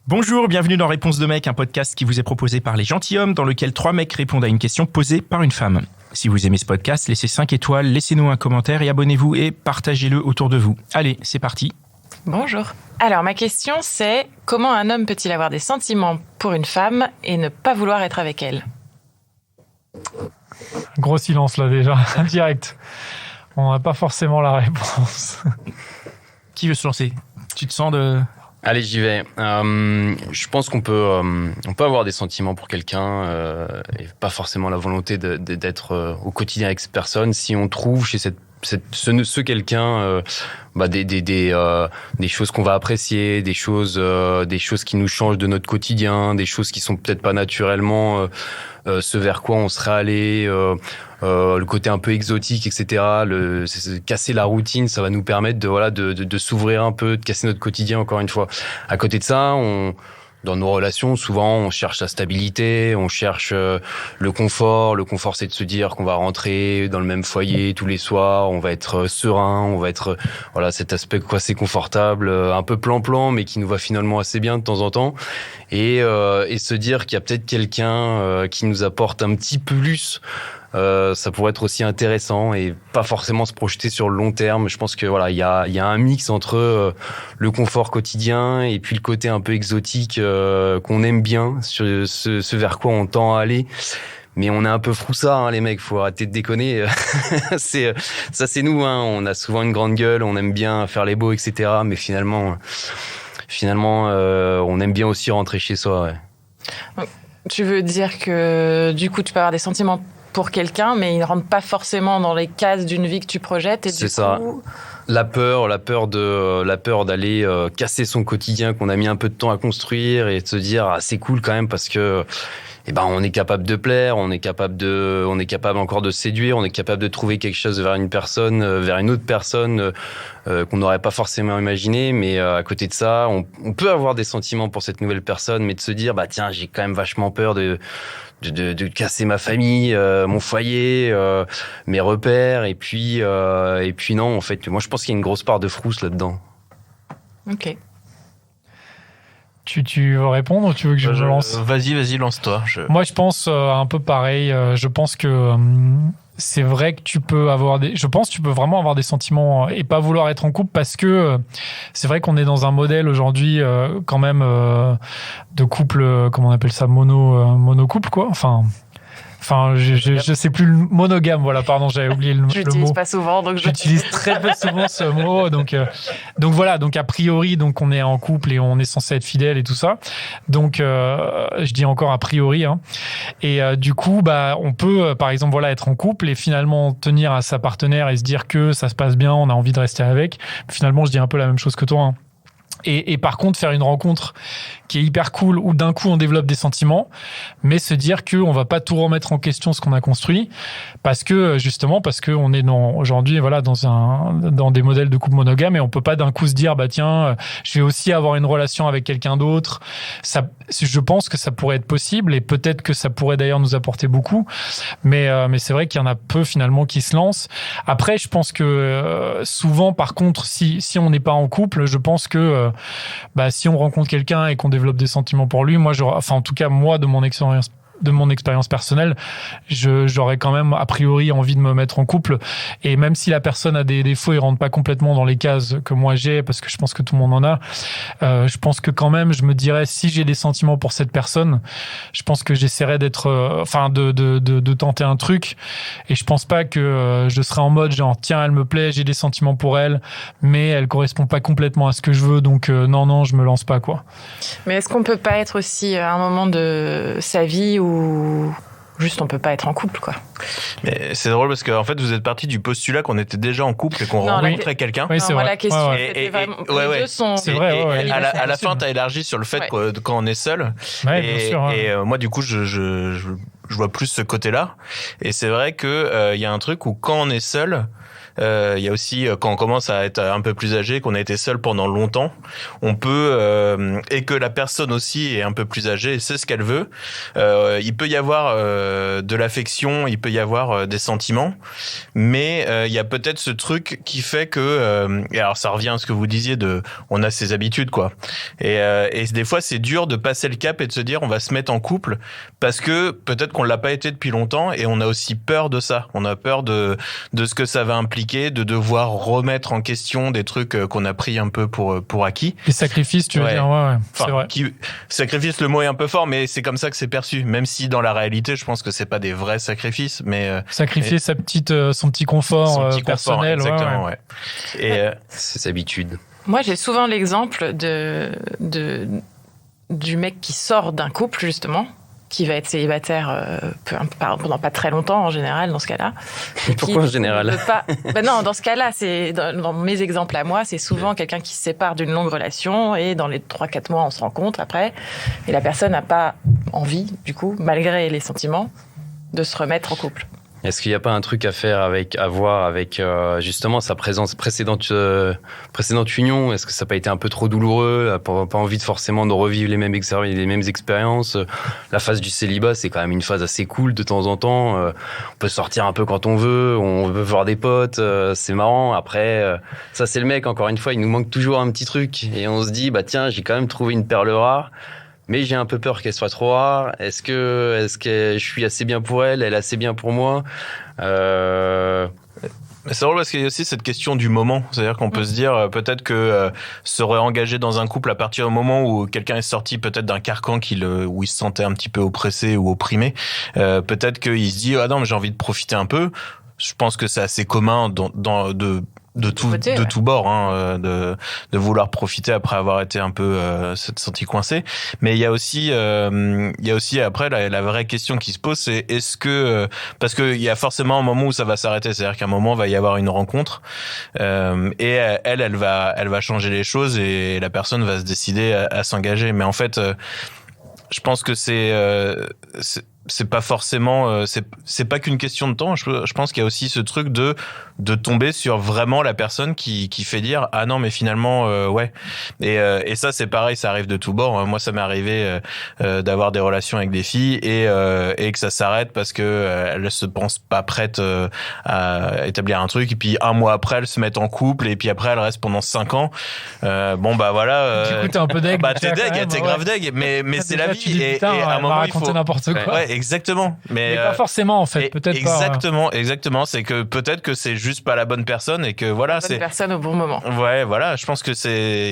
Bonjour, bienvenue dans Réponse de mec, un podcast qui vous est proposé par les gentilshommes dans lequel 3 mecs répondent à une question posée par une femme. Si vous aimez ce podcast, laissez 5 étoiles, laissez-nous un commentaire et abonnez-vous et partagez-le autour de vous. Allez, c'est parti. Bonjour. Alors, ma question, c'est comment un homme peut-il avoir des sentiments pour une femme et ne pas vouloir être avec elle ? Gros silence là déjà, direct. On n'a pas forcément la réponse. Qui veut se lancer ? Tu te sens de... Allez, j'y vais. Je pense qu'on peut avoir des sentiments pour quelqu'un et pas forcément la volonté d'être au quotidien avec cette personne si on trouve chez ce quelqu'un des choses qu'on va apprécier, des choses qui nous changent de notre quotidien, des choses qui sont peut-être pas naturellement ce vers quoi on serait allé, le côté un peu exotique, etc. Casser la routine, ça va nous permettre de s'ouvrir un peu, de casser notre quotidien encore une fois. À côté de ça, dans nos relations, souvent, on cherche la stabilité, on cherche le confort. Le confort, c'est de se dire qu'on va rentrer dans le même foyer tous les soirs, on va être serein, on va être cet aspect assez confortable, un peu plan-plan, mais qui nous va finalement assez bien de temps en temps. Et se dire qu'il y a peut-être quelqu'un qui nous apporte un petit plus. Ça pourrait être aussi intéressant et pas forcément se projeter sur le long terme. Je pense que il y a un mix entre le confort quotidien et puis le côté un peu exotique qu'on aime bien, ce vers quoi on tend à aller. Mais on est un peu froussard, les mecs, faut arrêter de déconner. C'est nous, on a souvent une grande gueule, on aime bien faire les beaux, etc. Mais finalement, on aime bien aussi rentrer chez soi. Ouais. Donc, tu veux dire que du coup, tu peux avoir des sentiments pour quelqu'un, mais ils ne rentrent pas forcément dans les cases d'une vie que tu projettes. Et c'est ça. La peur d'aller casser son quotidien qu'on a mis un peu de temps à construire et de se dire c'est cool quand même parce que on est capable de plaire, on est capable encore de séduire, on est capable de trouver quelque chose vers une autre personne qu'on n'aurait pas forcément imaginé. Mais à côté de ça, on peut avoir des sentiments pour cette nouvelle personne, mais de se dire tiens, j'ai quand même vachement peur de casser ma famille, mon foyer, mes repères, et puis non, en fait, moi je pense qu'il y a une grosse part de frousse là-dedans. Ok. Tu veux répondre ou tu veux que je me lance ? Vas-y, lance-toi. Moi, je pense un peu pareil. Je pense que c'est vrai que tu peux vraiment avoir des sentiments et pas vouloir être en couple parce que c'est vrai qu'on est dans un modèle aujourd'hui quand même de couple, comment on appelle ça, monocouple quoi. Enfin, je sais plus le monogame, voilà, pardon, j'avais oublié le mot. Je l'utilise pas souvent, donc j'utilise très peu souvent ce mot, donc voilà, donc a priori, donc on est en couple et on est censé être fidèle et tout ça, donc je dis encore a priori, hein. Et du coup, on peut, par exemple, être en couple et finalement tenir à sa partenaire et se dire que ça se passe bien, on a envie de rester avec. Finalement, je dis un peu la même chose que toi, hein. Et par contre, faire une rencontre qui est hyper cool où d'un coup on développe des sentiments, mais se dire qu'on va pas tout remettre en question ce qu'on a construit parce que on est aujourd'hui dans des modèles de couple monogame et on peut pas d'un coup se dire tiens, je vais aussi avoir une relation avec quelqu'un d'autre. Ça, je pense que ça pourrait être possible et peut-être que ça pourrait d'ailleurs nous apporter beaucoup, mais c'est vrai qu'il y en a peu finalement qui se lancent. Après, je pense que souvent, par contre, si on n'est pas en couple, je pense que si on rencontre quelqu'un et qu'on développe des sentiments pour lui, moi, en tout cas, moi, de mon expérience personnelle, j'aurais quand même a priori envie de me mettre en couple, et même si la personne a des défauts et rentre pas complètement dans les cases que moi j'ai, parce que je pense que tout le monde en a, je pense que quand même je me dirais si j'ai des sentiments pour cette personne, je pense que j'essaierais d'être de tenter un truc, et je pense pas que je serais en mode genre tiens, elle me plaît, j'ai des sentiments pour elle, mais elle correspond pas complètement à ce que je veux, donc non, je me lance pas quoi. Mais est-ce qu'on peut pas être aussi à un moment de sa vie où juste on peut pas être en couple quoi? Mais c'est drôle parce qu'en fait vous êtes parti du postulat qu'on était déjà en couple et qu'on rencontrait quelqu'un. Oui, c'est vrai. La question c'était vraiment ouais. deux sont c'est vrai, ouais. À la fin t'as élargi sur le fait que quand on est seul. Ouais, bien sûr, et moi du coup je vois plus ce côté-là, et c'est vrai que il y a un truc où quand on est seul, il y a aussi quand on commence à être un peu plus âgé, qu'on a été seul pendant longtemps, on peut et que la personne aussi est un peu plus âgée et sait ce qu'elle veut. Il peut y avoir de l'affection, il peut y avoir des sentiments, mais il y a peut-être ce truc qui fait que et alors ça revient à ce que vous disiez de on a ses habitudes quoi. Et des fois c'est dur de passer le cap et de se dire on va se mettre en couple parce que peut-être qu'on l'a pas été depuis longtemps et on a aussi peur de ça. On a peur de ce que ça va impliquer, de devoir remettre en question des trucs qu'on a pris un peu pour acquis. Les sacrifices, tu veux dire, ouais, c'est vrai. Sacrifice, le mot est un peu fort, mais c'est comme ça que c'est perçu. Même si dans la réalité, je pense que c'est pas des vrais sacrifices, mais sacrifier son petit confort personnel, exactement, ouais. Et ses habitudes. Moi, j'ai souvent l'exemple du mec qui sort d'un couple, justement, qui va être célibataire pendant pas très longtemps, en général, dans ce cas-là. Pourquoi en général ? Non, dans ce cas-là, c'est dans mes exemples à moi, c'est souvent quelqu'un qui se sépare d'une longue relation et dans les 3-4 mois, on se rencontre après. Et la personne n'a pas envie, du coup, malgré les sentiments, de se remettre en couple. Est-ce qu'il n'y a pas un truc à voir avec justement sa précédente union ? Est-ce que ça n'a pas été un peu trop douloureux ? Pas envie de forcément de revivre les mêmes expériences. La phase du célibat, c'est quand même une phase assez cool de temps en temps. On peut sortir un peu quand on veut voir des potes, c'est marrant. Après, ça c'est le mec, encore une fois, il nous manque toujours un petit truc. Et on se dit, bah tiens, j'ai quand même trouvé une perle rare. Mais j'ai un peu peur qu'elle soit trop rare. Est-ce que je suis assez bien pour elle est assez bien pour moi ? C'est drôle parce qu'il y a aussi cette question du moment. C'est-à-dire qu'on peut se dire peut-être que se réengager dans un couple à partir du moment où quelqu'un est sorti peut-être d'un carcan où il se sentait un petit peu oppressé ou opprimé. Peut-être qu'il se dit « Ah non, mais j'ai envie de profiter un peu ». Je pense que c'est assez commun de tout bord, de vouloir profiter après avoir été un peu senti coincé. Mais il y a aussi après la vraie question qui se pose, c'est est-ce que parce que il y a forcément un moment où ça va s'arrêter, c'est-à-dire qu'à un moment va y avoir une rencontre et elle va changer les choses et la personne va se décider à s'engager. Mais en fait, je pense que c'est pas forcément c'est pas qu'une question de temps. Je pense qu'il y a aussi ce truc de tomber sur vraiment la personne qui fait dire ah non mais finalement ouais et ça c'est pareil, ça arrive de tous bords. Moi ça m'est arrivé d'avoir des relations avec des filles et que ça s'arrête parce que elles se pensent pas prêtes à établir un truc et puis un mois après elles se mettent en couple et puis après elles restent pendant 5 ans. Bon bah voilà. Du coup t'es un peu deg. Bah t'es deg, t'es grave deg, mais c'est la vie et à un moment il faut n'importe quoi. Ouais, exactement. Mais pas forcément en fait, peut-être exactement, pas. Exactement, c'est que peut-être que c'est juste pas la bonne personne et que voilà, c'est la bonne personne au bon moment. Ouais, voilà, je pense que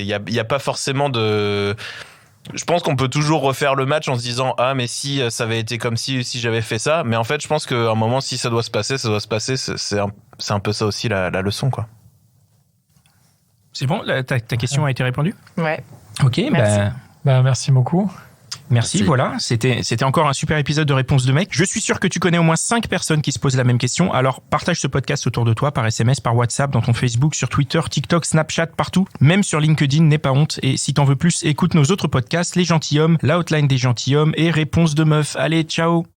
il y a pas forcément de je pense qu'on peut toujours refaire le match en se disant ah mais si ça avait été comme si j'avais fait ça, mais en fait, je pense qu'à un moment si ça doit se passer, c'est un peu ça aussi la leçon quoi. C'est bon, ta question a été répondue ? Ouais. OK, merci. Merci beaucoup. Merci, voilà. C'était encore un super épisode de Réponse de mec. Je suis sûr que tu connais au moins 5 personnes qui se posent la même question. Alors, partage ce podcast autour de toi par SMS, par WhatsApp, dans ton Facebook, sur Twitter, TikTok, Snapchat, partout. Même sur LinkedIn, n'aie pas honte. Et si t'en veux plus, écoute nos autres podcasts, Les Gentilshommes, La Hotline des Gentilshommes et Réponse de meuf. Allez, ciao!